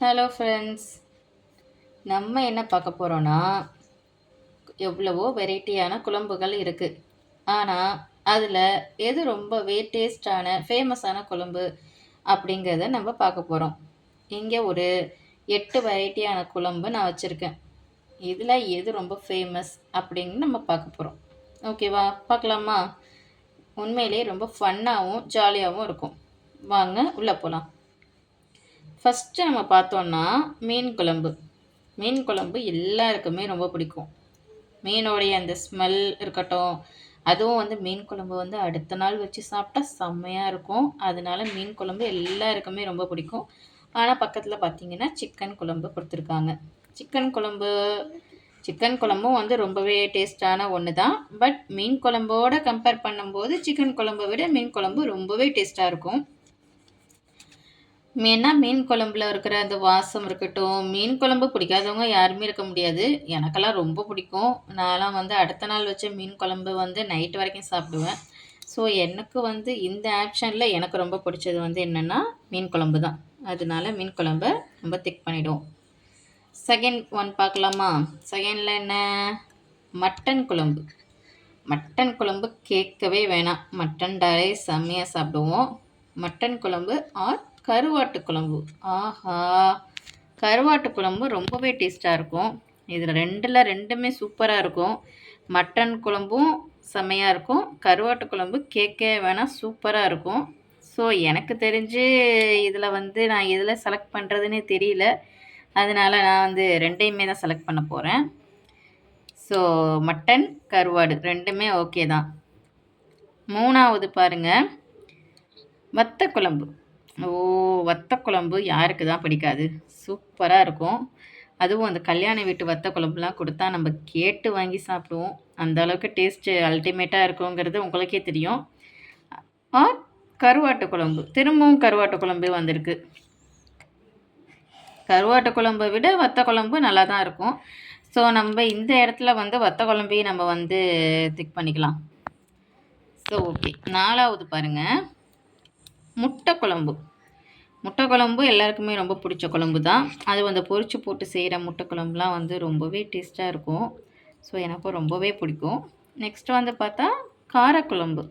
Hello friends, நம்ம என்ன பார்க்க போகிறோன்னா, எவ்வளவோ வெரைட்டியான குழம்புகள் இருக்குது. ஆனால் அதில் எது ரொம்பவே டேஸ்டான ஃபேமஸான குழம்பு அப்படிங்கிறத நம்ம பார்க்க போகிறோம். இங்கே ஒரு 8 வெரைட்டியான குழம்பு நான் வச்சுருக்கேன். இதில் எது ரொம்ப ஃபேமஸ் அப்படின்னு நம்ம பார்க்க போகிறோம். ஓகேவா, பார்க்கலாமா? உண்மையிலேயே ரொம்ப ஃபன்னாகவும் ஜாலியாகவும் இருக்கும். வாங்க உள்ளே போகலாம். ஃபஸ்ட்டு நம்ம பார்த்தோன்னா மீன் குழம்பு. மீன் குழம்பு எல்லாருக்குமே ரொம்ப பிடிக்கும். மீனோடைய அந்த ஸ்மெல் இருக்கட்டும், அதுவும் வந்து மீன் குழம்பு வந்து அடுத்த நாள் வச்சு சாப்பிட்டா செம்மையாக இருக்கும். அதனால மீன் குழம்பு எல்லாருக்குமே ரொம்ப பிடிக்கும். ஆனால் பக்கத்தில் பார்த்தீங்கன்னா சிக்கன் குழம்பு கொடுத்துருக்காங்க. சிக்கன் குழம்பும் வந்து ரொம்பவே டேஸ்டான ஒன்று தான். பட் மீன் குழம்போட கம்பேர் பண்ணும்போது சிக்கன் குழம்பை விட மீன் குழம்பு ரொம்பவே டேஸ்ட்டாக இருக்கும். மீன் குழம்புல இருக்கிற அந்த வாசம் இருக்கட்டும், மீன் குழம்பு பிடிக்காதவங்க யாருமே இருக்க முடியாது. எனக்கெல்லாம் ரொம்ப பிடிக்கும். நான்லாம் வந்து அடுத்த நாள் வச்ச மீன் குழம்பு வந்து நைட் வரைக்கும் சாப்பிடுவேன். ஸோ எனக்கு வந்து இந்த ஆப்ஷனில் எனக்கு ரொம்ப பிடிச்சது வந்து என்னென்னா மீன் குழம்பு தான். அதனால மீன் குழம்ப நம்ம திக் பண்ணிவிடுவோம். செகண்ட் ஒன் பார்க்கலாமா? செகண்டில் என்ன? மட்டன் குழம்பு. மட்டன் குழம்பு கேட்கவே வேணாம். மட்டன் டாலே செம்மையாக சாப்பிடுவோம். மட்டன் குழம்பு ஆர் கருவாட்டு குழம்பு. ஆஹா, கருவாட்டு குழம்பு ரொம்பவே டேஸ்ட்டாக இருக்கும். இதில் ரெண்டுமே சூப்பராக இருக்கும். மட்டன் குழம்பும் செம்மையாக இருக்கும். கருவாட்டு குழம்பு கேட்க வேணாம், சூப்பராக இருக்கும். ஸோ எனக்கு தெரிஞ்சு இதில் வந்து நான் எதில் செலக்ட் பண்ணுறதுன்னே தெரியல. அதனால் நான் வந்து ரெண்டையுமே தான் செலக்ட் பண்ண போகிறேன். ஸோ மட்டன் கருவாடு ரெண்டுமே ஓகே தான். மூணாவது பாருங்கள், வத்த குழம்பு. வத்த குழம்பு யாருக்கு தான் பிடிக்காது? சூப்பராக இருக்கும். அதுவும் அந்த கல்யாண வீட்டு வத்த குழம்புலாம் கொடுத்தா நம்ம கேட்டு வாங்கி சாப்பிடுவோம். அந்த அளவுக்கு டேஸ்ட்டு அல்டிமேட்டாக இருக்குங்கிறது உங்களுக்கே தெரியும். ஆர் கருவாட்டு குழம்பு. திரும்பவும் கருவாட்டு குழம்பு வந்திருக்கு. கருவாட்டு குழம்பை விட வத்த குழம்பு நல்லா தான் இருக்கும். ஸோ நம்ம இந்த இடத்துல வந்து வத்த குழம்பையும் நம்ம வந்து திக் பண்ணிக்கலாம். ஸோ ஓகே, நாலாவது பாருங்கள், முட்டை குழம்பு. முட்டை குழம்பு எல்லாருக்குமே ரொம்ப பிடிச்ச குழம்பு தான். அது வந்து பொரிச்சு போட்டு செய்கிற முட்டை குழம்புலாம் வந்து ரொம்பவே டேஸ்ட்டாக இருக்கும். ஸோ எனக்கும் ரொம்பவே பிடிக்கும். நெக்ஸ்ட்டு வந்து பார்த்தா காரக்குழம்பு.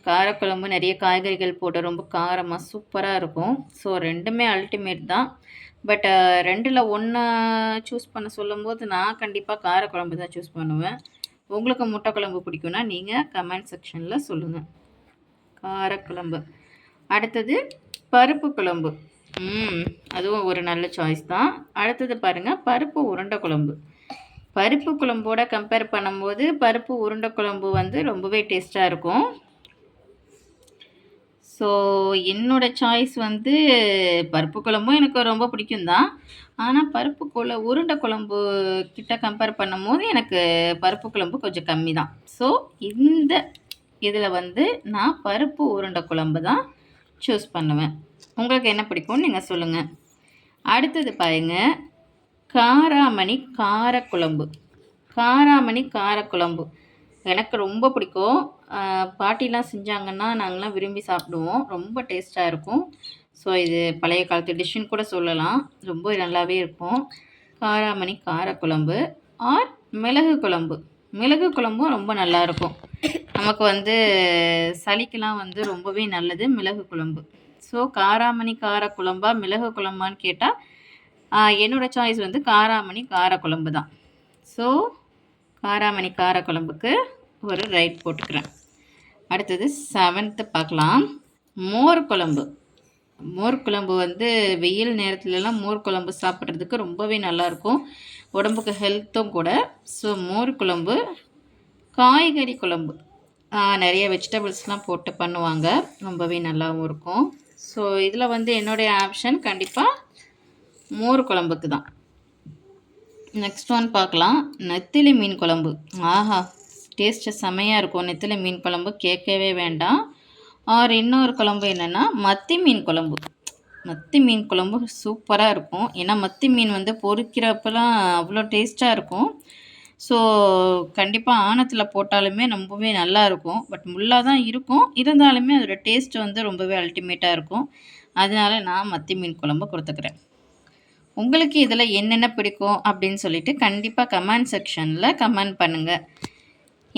காரக்குழம்பு நிறைய காய்கறிகள் போட்டு ரொம்ப காரமாக சூப்பராக இருக்கும். ஸோ ரெண்டுமே அல்டிமேட் தான். பட் ரெண்டில் ஒன்று சூஸ் பண்ண சொல்லும்போது நான் கண்டிப்பாக காரக்குழம்பு தான் சூஸ் பண்ணுவேன். உங்களுக்கு முட்டை குழம்பு பிடிக்கும்னா நீங்கள் கமெண்ட் செக்ஷனில் சொல்லுங்கள். காரக்குழம்பு. அடுத்தது பருப்பு குழம்பு. அதுவும் ஒரு நல்ல சாய்ஸ் தான். அடுத்தது பாருங்கள், பருப்பு உருண்டை குழம்பு. பருப்பு குழம்போட கம்பேர் பண்ணும்போது பருப்பு உருண்டை குழம்பு வந்து ரொம்பவே டேஸ்ட்டாக இருக்கும். ஸோ என்னோடய சாய்ஸ் வந்து பருப்பு குழம்பும் எனக்கு ரொம்ப பிடிக்கும் தான். ஆனால் உருண்டை குழம்பு கிட்ட கம்பேர் பண்ணும்போது எனக்கு பருப்பு குழம்பு கொஞ்சம் கம்மி தான். ஸோ இந்த இதில் வந்து நான் பருப்பு உருண்டை குழம்பு தான் சூஸ் பண்ணுவேன். உங்களுக்கு என்ன பிடிக்கும்னு நீங்கள் சொல்லுங்கள். அடுத்தது பாருங்கள், காராமணி காரக்குழம்பு. காராமணி காரக்குழம்பு எனக்கு ரொம்ப பிடிக்கும். பாட்டிலாம் செஞ்சாங்கன்னா நாங்களாம் விரும்பி சாப்பிடுவோம். ரொம்ப டேஸ்ட்டாக இருக்கும். ஸோ இது பழைய காலத்து டிஷ்ஷுன்னு கூட சொல்லலாம். ரொம்ப நல்லாவே இருக்கும். காராமணி காரக்குழம்பு ஆர் மிளகு குழம்பு. மிளகு குழம்பும் ரொம்ப நல்லாயிருக்கும். நமக்கு வந்து சளிக்கெலாம் வந்து ரொம்பவே நல்லது மிளகு குழம்பு. ஸோ காராமணி காரக்குழம்பா மிளகு குழம்பான்னு கேட்டால் என்னோடய சாய்ஸ் வந்து காராமணி காரக்குழம்பு தான். ஸோ காராமணி காரக்குழம்புக்கு ஒரு ரைட் போட்டுக்கிறேன். அடுத்தது 7th பார்க்கலாம், மோர் குழம்பு. மோர் குழம்பு வந்து வெயில் நேரத்துலலாம் மோர் குழம்பு சாப்பிட்றதுக்கு ரொம்பவே நல்லாயிருக்கும். உடம்புக்கு ஹெல்த்தும் கூட. ஸோ மோர் குழம்பு. காய்கறி குழம்பு நிறைய வெஜிடபிள்ஸ்லாம் போட்டு பண்ணுவாங்க, ரொம்பவே நல்லாவும் இருக்கும். ஸோ இதில் வந்து என்னுடைய ஆப்ஷன் கண்டிப்பாக மோர் குழம்புக்கு தான். நெக்ஸ்ட் ஒன் பார்க்கலாம், நெத்திலி மீன் குழம்பு. ஆஹா, டேஸ்ட்டு செமையாக இருக்கும். நெத்திலி மீன் குழம்பு கேட்கவே வேண்டாம். ஆர் இன்னொரு குழம்பு என்னென்னா மத்தி மீன் குழம்பு. மத்தி மீன் குழம்பு சூப்பராக இருக்கும். ஏன்னா மத்தி மீன் வந்து பொரிக்கிறப்பெல்லாம் அவ்வளோ டேஸ்ட்டாக இருக்கும். ஸோ கண்டிப்பாக ஆணத்தில் போட்டாலுமே ரொம்பவே நல்லாயிருக்கும். பட் முள்ளாக தான் இருக்கும், இருந்தாலுமே அதோடய டேஸ்ட்டு வந்து ரொம்பவே அல்டிமேட்டாக இருக்கும். அதனால நான் மத்தி மீன் குழம்பு கொடுத்துக்கிறேன். உங்களுக்கு இதில் என்னென்ன பிடிக்கும் அப்படின்னு சொல்லிட்டு கண்டிப்பாக கமெண்ட் செக்ஷனில் கமெண்ட் பண்ணுங்கள்.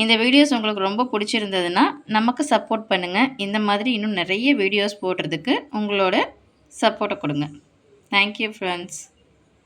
இந்த வீடியோஸ் உங்களுக்கு ரொம்ப பிடிச்சிருந்ததுன்னா நமக்கு சப்போர்ட் பண்ணுங்கள். இந்த மாதிரி இன்னும் நிறைய வீடியோஸ் போடுறதுக்கு உங்களோட சப்போர்ட்டை கொடுங்க. Thank you friends.